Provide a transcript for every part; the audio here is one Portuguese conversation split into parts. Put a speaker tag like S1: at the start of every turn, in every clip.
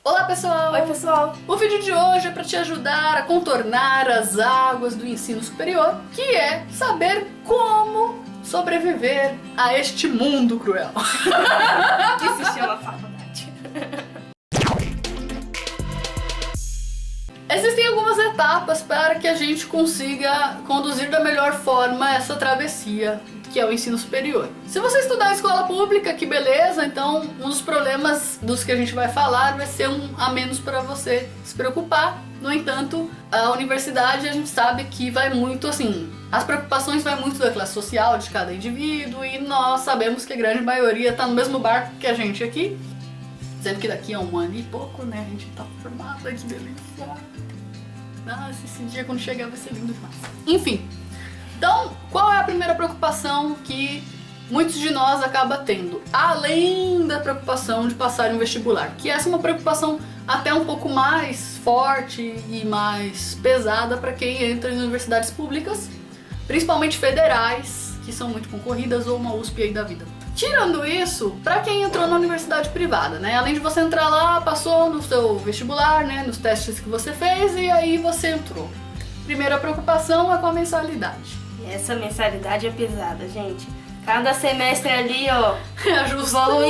S1: Olá pessoal!
S2: Oi pessoal!
S1: O vídeo de hoje é para te ajudar a contornar as águas do ensino superior, que é saber como sobreviver a este mundo cruel.
S2: Que se chama faculdade.
S1: Existem algumas etapas para que a gente consiga conduzir da melhor forma essa travessia, que é o ensino superior. Se você estudar em escola pública, que beleza, então um dos problemas dos que a gente vai falar vai ser um a menos para você se preocupar. No entanto, a universidade a gente sabe que vai muito assim, as preocupações vai muito da classe social de cada indivíduo e nós sabemos que a grande maioria está no mesmo barco que a gente aqui. Dizendo que daqui a um ano e pouco, né, a gente tá formado, que delícia. Nossa, esse dia quando chegar vai ser lindo demais. Enfim, então, qual é a primeira preocupação que muitos de nós acaba tendo? Além da preocupação de passar em vestibular, que essa é uma preocupação até um pouco mais forte e mais pesada para quem entra em universidades públicas, principalmente federais, que são muito concorridas, ou uma USP aí da vida. Tirando isso, para quem entrou na universidade privada, né? Além de você entrar lá, passou no seu vestibular, né? Nos testes que você fez e aí você entrou. Primeira preocupação é com a mensalidade.
S2: Essa mensalidade é pesada, gente. Cada semestre ali, ó,
S1: Ajustando.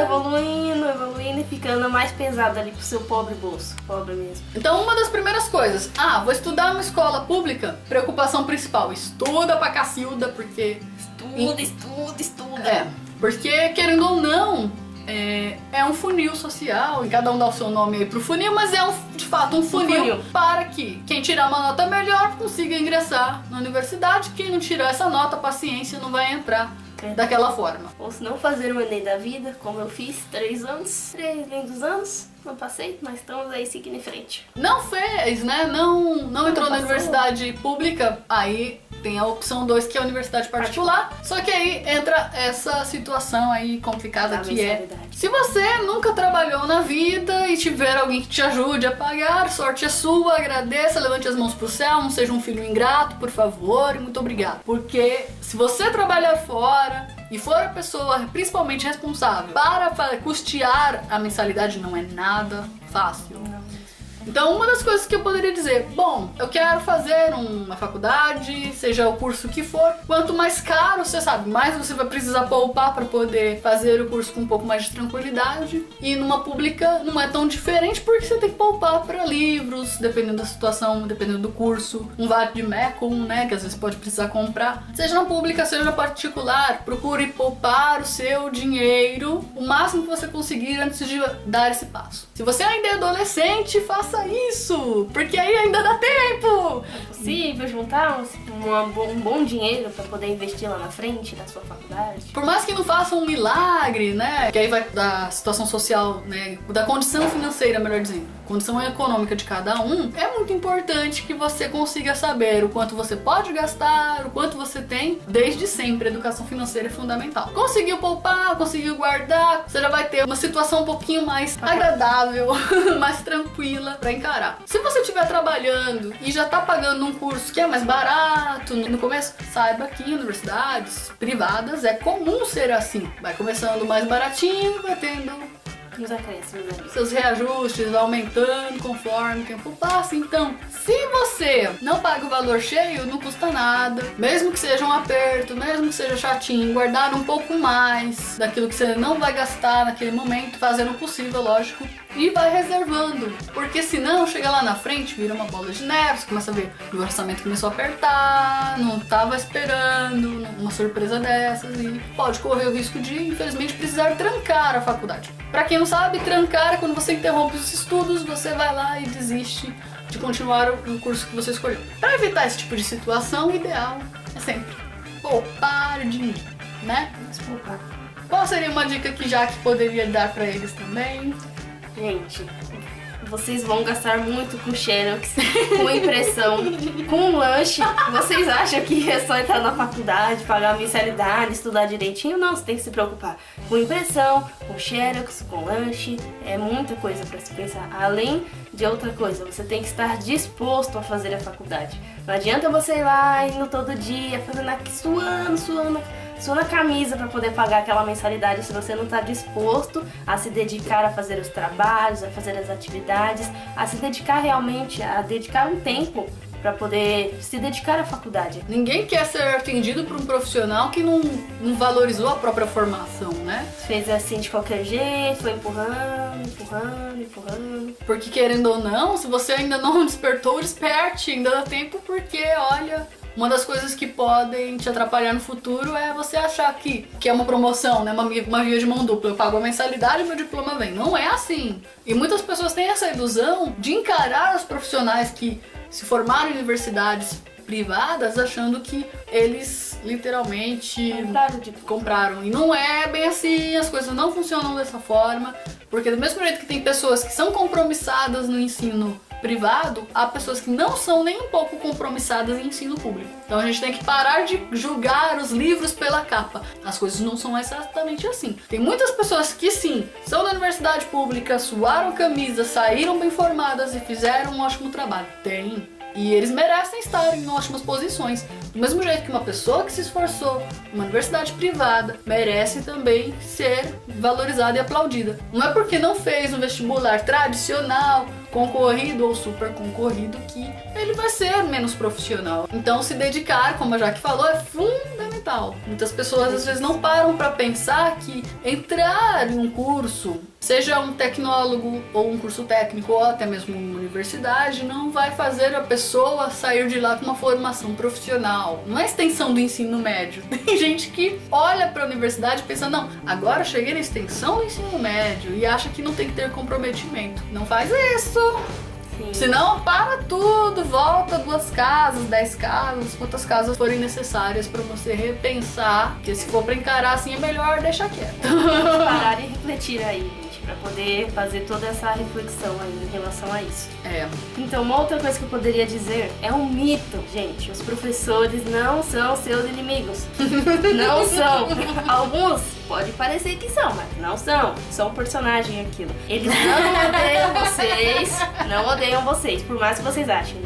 S2: evoluindo e ficando mais pesado ali pro seu pobre bolso. Pobre mesmo.
S1: Então, uma das primeiras coisas, vou estudar numa escola pública, preocupação principal, estuda pra cacilda, porque...
S2: Estuda.
S1: Porque querendo ou não, é um funil social, e cada um dá o seu nome aí pro funil, mas é de fato um funil para que quem tirar uma nota melhor consiga ingressar na universidade, quem não tirar essa nota, paciência, não vai entrar daquela forma.
S2: Ou se não fazer o Enem da vida, como eu fiz, 3 lindos anos, não passei, mas estamos aí seguindo em frente.
S1: Não fez, né? Não entrou na
S2: passou.
S1: universidade pública, aí tem a opção 2, que é a universidade particular. Só que aí entra essa situação aí complicada que é: se você nunca trabalhou na vida e tiver alguém que te ajude a pagar, sorte é sua, agradeça, levante as mãos pro céu, não seja um filho ingrato, por favor, e muito obrigado. Porque se você trabalhar fora e for a pessoa principalmente responsável para custear a mensalidade, não é nada fácil. Então, uma das coisas que eu poderia dizer, bom, eu quero fazer uma faculdade, seja o curso que for, quanto mais caro, você sabe, mais você vai precisar poupar para poder fazer o curso com um pouco mais de tranquilidade. E numa pública não é tão diferente, porque você tem que poupar para livros, dependendo da situação, dependendo do curso, um vade-mecum, né, que às vezes pode precisar comprar. Seja na pública, seja na particular, procure poupar o seu dinheiro o máximo que você conseguir antes de dar esse passo. Se você ainda é adolescente, faça isso, porque aí ainda dá tempo.
S2: É possível juntar um bom dinheiro para poder investir lá na frente da sua faculdade.
S1: Por mais que não faça um milagre, né, que aí vai da situação social, né, da condição financeira, melhor dizendo, condição econômica de cada um, é muito importante que você consiga saber o quanto você pode gastar, o quanto você tem. Desde sempre, a educação financeira é fundamental. Conseguiu poupar, conseguiu guardar, você já vai ter uma situação um pouquinho mais agradável, mais tranquila pra encarar. Se você estiver trabalhando e já tá pagando um curso que é mais barato no começo, saiba que em universidades privadas é comum ser assim. Vai começando mais baratinho, vai tendo
S2: Nos acréscimos ali.
S1: seus reajustes, vai aumentando conforme o tempo passa. Então, se você não paga o valor cheio, não custa nada. Mesmo que seja um aperto, mesmo que seja chatinho, guardar um pouco mais daquilo que você não vai gastar naquele momento, fazendo o possível, lógico, e vai reservando. Porque senão, chega lá na frente, vira uma bola de neve, você começa a ver que o orçamento começou a apertar, não tava esperando uma surpresa dessas e pode correr o risco de, infelizmente, precisar trancar a faculdade. Pra quem não sabe, trancar é quando você interrompe os estudos, você vai lá e desiste de continuar o curso que você escolheu. Para evitar esse tipo de situação, o ideal é sempre poupar dinheiro, né?
S2: Vamos poupar.
S1: Qual seria uma dica que Jaque poderia dar para eles também?
S2: Gente, vocês vão gastar muito com xerox, com impressão, com lanche. Vocês acham que é só entrar na faculdade, pagar a mensalidade, estudar direitinho? Não, você tem que se preocupar com impressão, com xerox, com lanche. É muita coisa para se pensar. Além de outra coisa, você tem que estar disposto a fazer a faculdade. Não adianta você ir lá, indo todo dia, fazendo aqui, suando, suar na camisa para poder pagar aquela mensalidade se você não tá disposto a se dedicar a fazer os trabalhos, a fazer as atividades, a se dedicar realmente, a dedicar um tempo para poder se dedicar à faculdade.
S1: Ninguém quer ser atendido por um profissional que não valorizou a própria formação, né?
S2: Fez assim de qualquer jeito, foi empurrando.
S1: Porque querendo ou não, se você ainda não despertou, desperte, ainda dá tempo, porque olha, uma das coisas que podem te atrapalhar no futuro é você achar que é uma promoção, né? Uma via de mão dupla. Eu pago a mensalidade e meu diploma vem. Não é assim. E muitas pessoas têm essa ilusão de encarar os profissionais que se formaram em universidades privadas achando que eles literalmente compraram. E não é bem assim, as coisas não funcionam dessa forma, porque do mesmo jeito que tem pessoas que são compromissadas no ensino privado, há pessoas que não são nem um pouco compromissadas em ensino público. Então a gente tem que parar de julgar os livros pela capa. As coisas não são exatamente assim. Tem muitas pessoas que sim, são da universidade pública, suaram camisa, saíram bem formadas e fizeram um ótimo trabalho. Tem. E eles merecem estar em ótimas posições. Do mesmo jeito que uma pessoa que se esforçou numa universidade privada merece também ser valorizada e aplaudida. Não é porque não fez um vestibular tradicional, concorrido ou super concorrido, que ele vai ser menos profissional. Então se dedicar, como a Jaque falou, é fundamental. Muitas pessoas às vezes não param para pensar que entrar em um curso, seja um tecnólogo ou um curso técnico ou até mesmo uma universidade, não vai fazer a pessoa sair de lá com uma formação profissional. Não é extensão do ensino médio. Tem gente que olha para a universidade e pensa, não, agora eu cheguei na extensão do ensino médio e acha que não tem que ter comprometimento. Não faz isso!
S2: Sim.
S1: Senão, para tudo, volta 2 casas, 10 casas, quantas casas forem necessárias para você repensar, que se for para encarar assim é melhor deixar quieto.
S2: Parar e refletir aí, gente, para poder fazer toda essa reflexão aí em relação a isso.
S1: É.
S2: Então, uma outra coisa que eu poderia dizer é um mito, gente. Os professores não são seus inimigos. Não são. Alguns pode parecer que são, mas não são. São um personagem aquilo. Eles não odeiam vocês. Não odeiam vocês, por mais que vocês achem.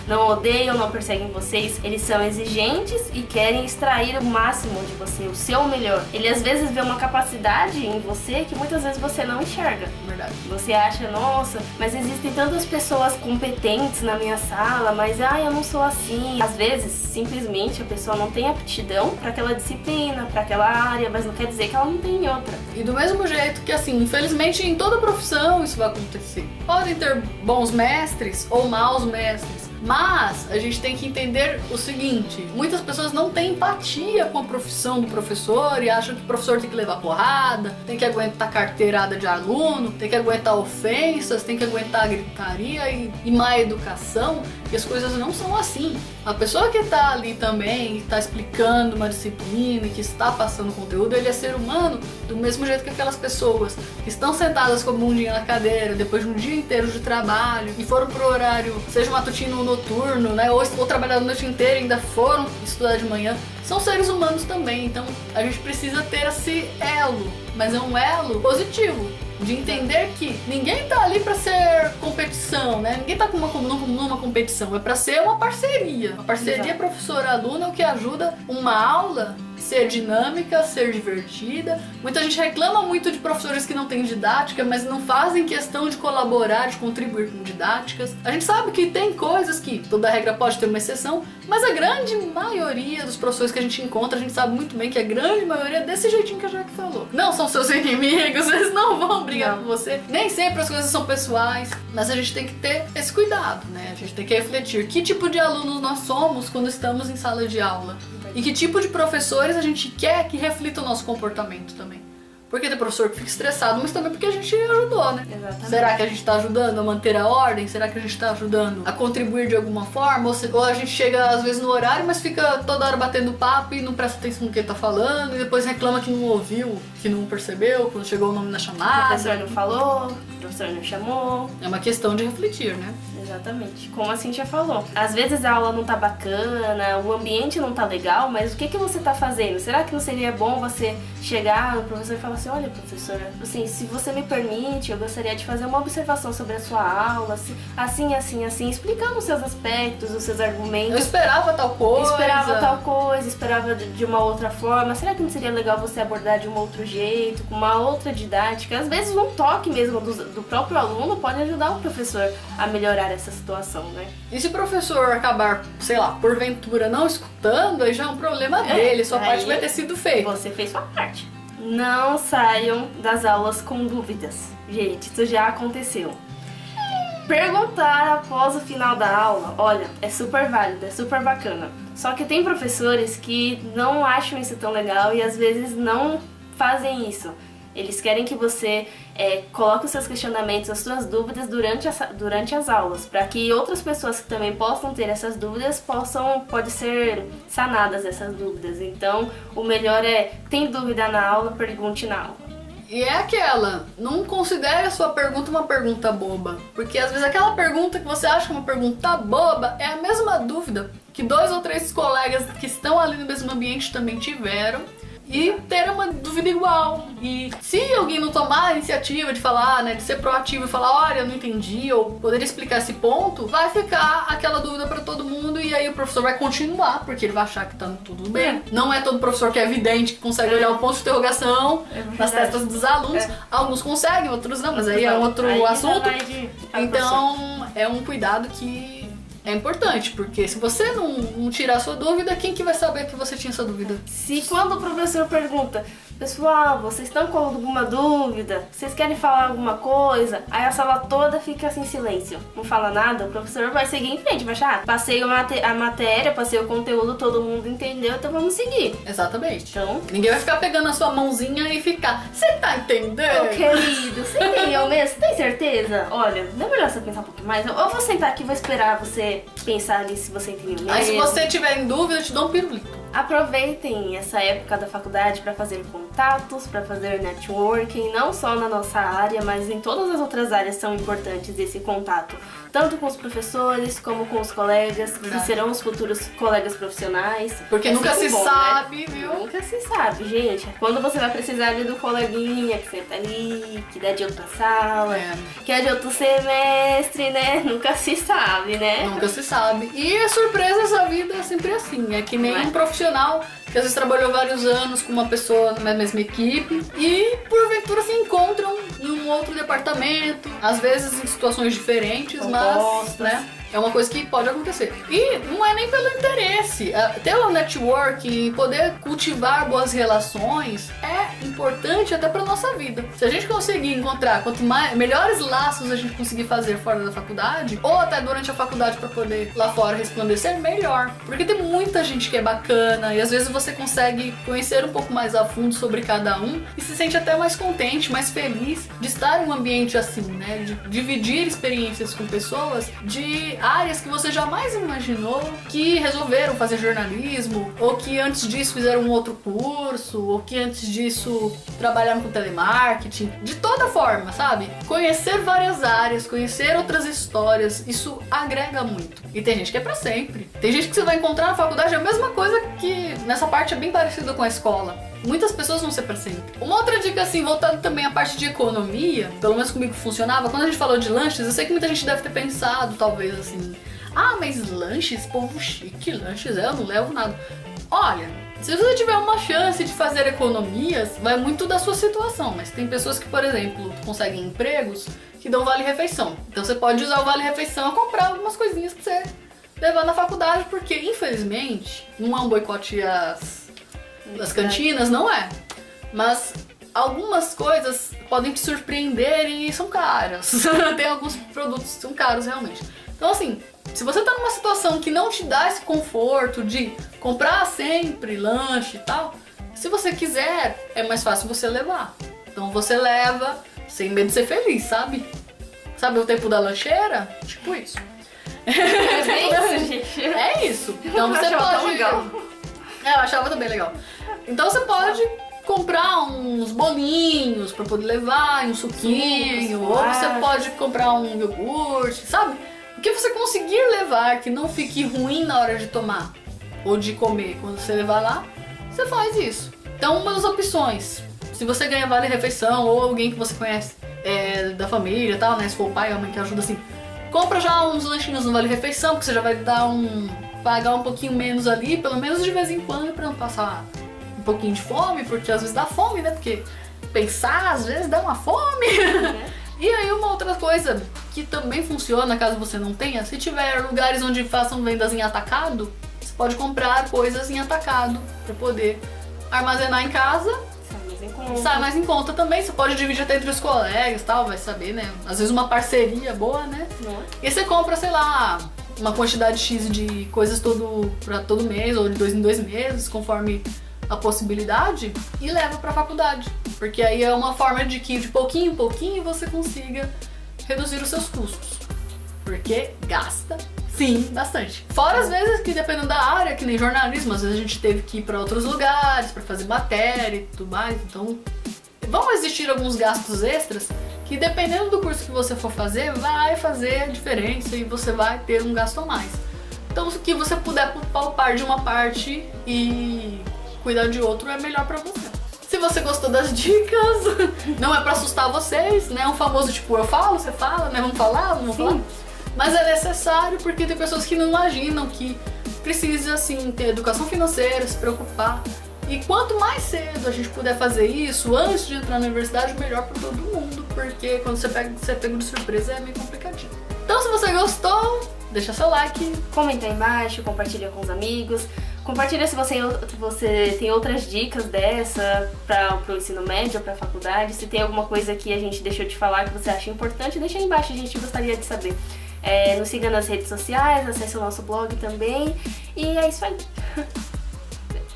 S2: Não odeiam, não perseguem vocês. Eles são exigentes e querem extrair o máximo de você, o seu melhor. Ele às vezes vê uma capacidade em você que muitas vezes você não enxerga.
S1: Verdade.
S2: Você acha, nossa, mas existem tantas pessoas competentes na minha sala, mas eu não sou assim. Às vezes, simplesmente, a pessoa não tem aptidão para aquela disciplina, para aquela área, mas não quer dizer que ela não tem outra.
S1: E do mesmo jeito que, assim, infelizmente em toda profissão isso vai acontecer. Podem ter bons mestres ou maus mestres, mas a gente tem que entender o seguinte: muitas pessoas não têm empatia com a profissão do professor e acham que o professor tem que levar porrada, tem que aguentar carteirada de aluno, tem que aguentar ofensas, tem que aguentar gritaria e má educação, e as coisas não são assim. A pessoa que está ali também, que está explicando uma disciplina e que está passando conteúdo, ele é ser humano do mesmo jeito que aquelas pessoas que estão sentadas com a bundinha na cadeira depois de um dia inteiro de trabalho e foram pro horário, seja matutino ou noturno, né, ou trabalharam a noite inteira e ainda foram estudar de manhã. São seres humanos também, então a gente precisa ter esse elo, mas é um elo positivo, de entender que ninguém tá ali pra ser competição, né? Ninguém tá numa competição, é pra ser uma parceria. Uma parceria professor-aluno é o que ajuda uma aula ser dinâmica, ser divertida. Muita gente reclama muito de professores que não têm didática, mas não fazem questão de colaborar, de contribuir com didáticas. A gente sabe que tem coisas que toda regra pode ter uma exceção, mas a grande maioria dos professores que a gente encontra, a gente sabe muito bem que a grande maioria é desse jeitinho que a Jaque falou. Não são seus inimigos, eles não vão brigar com você. Nem sempre as coisas são pessoais, mas a gente tem que ter esse cuidado, né? A gente tem que refletir que tipo de alunos nós somos quando estamos em sala de aula. E que tipo de professores a gente quer que reflita o nosso comportamento também. Porque tem professor que fica estressado, mas também porque a gente ajudou, né?
S2: Exatamente.
S1: Será que a gente tá ajudando a manter a ordem? Será que a gente tá ajudando a contribuir de alguma forma? Ou a gente chega às vezes no horário, mas fica toda hora batendo papo e não presta atenção no que ele tá falando, e depois reclama que não ouviu, que não percebeu, quando chegou o nome na
S2: O
S1: chamada.
S2: professor não falou, o professor não chamou.
S1: É uma questão de refletir, né?
S2: Exatamente, como a Cintia falou. Às vezes a aula não tá bacana, o ambiente não tá legal, mas o que você tá fazendo? Será que não seria bom você chegar no professor e falar assim, olha, professora, assim, se você me permite, eu gostaria de fazer uma observação sobre a sua aula, assim, explicando os seus aspectos, os seus argumentos.
S1: Eu esperava tal coisa.
S2: Esperava de uma outra forma. Será que não seria legal você abordar de um outro jeito, com uma outra didática? Às vezes um toque mesmo do próprio aluno pode ajudar o professor a melhorar essa situação, né?
S1: E se o professor acabar, sei lá, porventura não escutando, aí já é um problema dele, sua parte vai ter sido feita.
S2: Você fez sua parte. Não saiam das aulas com dúvidas. Gente, isso já aconteceu. Perguntar após o final da aula, olha, é super válido, é super bacana. Só que tem professores que não acham isso tão legal e às vezes não fazem isso. Eles querem que você coloque os seus questionamentos, as suas dúvidas durante as aulas, para que outras pessoas que também possam ter essas dúvidas pode ser sanadas essas dúvidas. Então, o melhor tem dúvida na aula, pergunte na aula.
S1: E é aquela, não considere a sua pergunta uma pergunta boba, porque às vezes aquela pergunta que você acha uma pergunta boba é a mesma dúvida que 2 ou 3 colegas que estão ali no mesmo ambiente também tiveram. E ter uma dúvida igual. E se alguém não tomar a iniciativa de falar, né, de ser proativo e falar, olha, eu não entendi, ou poder explicar esse ponto, vai ficar aquela dúvida pra todo mundo e aí o professor vai continuar, porque ele vai achar que tá tudo bem. Não é todo professor que é evidente, que consegue olhar o ponto de interrogação nas testas dos alunos. Alguns conseguem, outros não, mas aí é outro assunto. Então, é um cuidado que é importante, porque se você não tirar a sua dúvida, quem que vai saber que você tinha essa dúvida?
S2: Se quando o professor pergunta, pessoal, vocês estão com alguma dúvida? Vocês querem falar alguma coisa? Aí a sala toda fica assim em silêncio, não fala nada, o professor vai seguir em frente, vai achar, passei a matéria, passei o conteúdo, todo mundo entendeu, então vamos seguir.
S1: Exatamente.
S2: Então,
S1: ninguém vai ficar pegando a sua mãozinha e ficar, você tá entendendo?
S2: Ô querido, você entendeu mesmo? Você tem certeza? Olha, não é melhor você pensar um pouquinho mais? Ou vou sentar aqui e vou esperar você pensar ali se você entendeu mesmo.
S1: Aí se você tiver em dúvida, eu te dou um pirulito.
S2: Aproveitem essa época da faculdade para fazer contatos, para fazer networking, não só na nossa área, mas em todas as outras áreas são importantes esse contato, tanto com os professores como com os colegas, que serão os futuros colegas profissionais.
S1: Porque nunca se sabe, viu?
S2: Nunca se sabe, gente. Quando você vai precisar ali do coleguinha que senta ali, que é de outra sala, que é de outro semestre, né? Nunca se sabe, né?
S1: Nunca se sabe. E a surpresa da vida é sempre assim, é que nem um profissional que às vezes trabalhou vários anos com uma pessoa na mesma equipe e porventura se encontram em um outro departamento, às vezes em situações diferentes, mas né, é uma coisa que pode acontecer. E não é nem pelo interesse. Ter um networking, poder cultivar boas relações é importante até pra nossa vida. Se a gente conseguir encontrar quanto melhores laços a gente conseguir fazer fora da faculdade, ou até durante a faculdade pra poder lá fora resplandecer, melhor. Porque tem muita gente que é bacana e às vezes você consegue conhecer um pouco mais a fundo sobre cada um e se sente até mais contente, mais feliz de estar em um ambiente assim, né? De dividir experiências com pessoas de áreas que você jamais imaginou que resolveram fazer jornalismo, ou que antes disso fizeram um outro curso, ou que antes disso trabalharam com telemarketing. De toda forma, sabe? Conhecer várias áreas, conhecer outras histórias, isso agrega muito. E tem gente que é pra sempre. Tem gente que você vai encontrar na faculdade a mesma coisa que nessa parte é bem parecida com a escola. Muitas pessoas vão ser pra sempre. Uma outra dica, assim, voltando também à parte de economia, pelo menos comigo funcionava, quando a gente falou de lanches, eu sei que muita gente deve ter pensado, talvez, assim, ah, mas lanches, povo chique, lanches, eu não levo nada. Olha, se você tiver uma chance de fazer economias, vai muito da sua situação, mas tem pessoas que, por exemplo, conseguem empregos que dão vale-refeição. Então você pode usar o vale-refeição e comprar algumas coisinhas pra você levar na faculdade, porque, infelizmente, não é um boicote das cantinas, não é. Mas algumas coisas podem te surpreender e são caras. Tem alguns produtos que são caros realmente. Então assim, se você tá numa situação que não te dá esse conforto de comprar sempre lanche e tal, se você quiser, é mais fácil você levar. Então você leva sem medo de ser feliz, sabe? Sabe o tempo da lancheira? Tipo isso.
S2: É isso, gente.
S1: É isso. Então você pode...
S2: legal.
S1: Eu achava também legal. Então você pode comprar uns bolinhos pra poder levar, um suquinho, ou
S2: Sucos,
S1: você pode comprar um iogurte, sabe? O que você conseguir levar que não fique ruim na hora de tomar ou de comer, quando você levar lá, você faz isso. Então, uma das opções, se você ganha vale-refeição ou alguém que você conhece da família e tal, né? Se for o pai ou a mãe que ajuda assim, compra já uns lanchinhos no vale-refeição, porque você já vai pagar um pouquinho menos ali, pelo menos de vez em quando, pra não passar um pouquinho de fome, porque às vezes dá fome, né? Porque pensar às vezes dá uma fome. E aí uma outra coisa que também funciona, caso você não tenha, se tiver lugares onde façam vendas em atacado, você pode comprar coisas em atacado pra poder armazenar em casa. Sai mais em conta também, você pode dividir até entre os colegas e tal, vai saber, né? Às vezes uma parceria boa, né? E você compra, sei lá, uma quantidade X de coisas pra todo mês, ou de 2 em 2 meses, conforme a possibilidade, e leva pra faculdade. Porque aí é uma forma de que de pouquinho em pouquinho você consiga reduzir os seus custos. Porque gasta, sim, bastante. Fora as vezes que dependendo da área, que nem jornalismo, às vezes a gente teve que ir pra outros lugares pra fazer matéria e tudo mais. Então vão existir alguns gastos extras que dependendo do curso que você for fazer, vai fazer a diferença e você vai ter um gasto a mais. Então o que você puder poupar de uma parte e cuidar de outro é melhor pra você. Se você gostou das dicas, não é pra assustar vocês, né? Um famoso tipo, eu falo, você fala, né? Vamos falar, vamos falar. Mas é necessário porque tem pessoas que não imaginam que precisa, assim, ter educação financeira, se preocupar. E quanto mais cedo a gente puder fazer isso, antes de entrar na universidade, melhor pra todo mundo. Porque quando você pega de surpresa é meio complicadinho. Então se você gostou, deixa seu like.
S2: Comenta aí embaixo, compartilha com os amigos. Compartilha se você tem outras dicas dessa para o ensino médio ou para a faculdade. Se tem alguma coisa que a gente deixou de falar que você acha importante, deixa aí embaixo, a gente gostaria de saber. Nos siga nas redes sociais, acesse o nosso blog também. E é isso aí.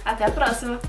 S2: Até a próxima!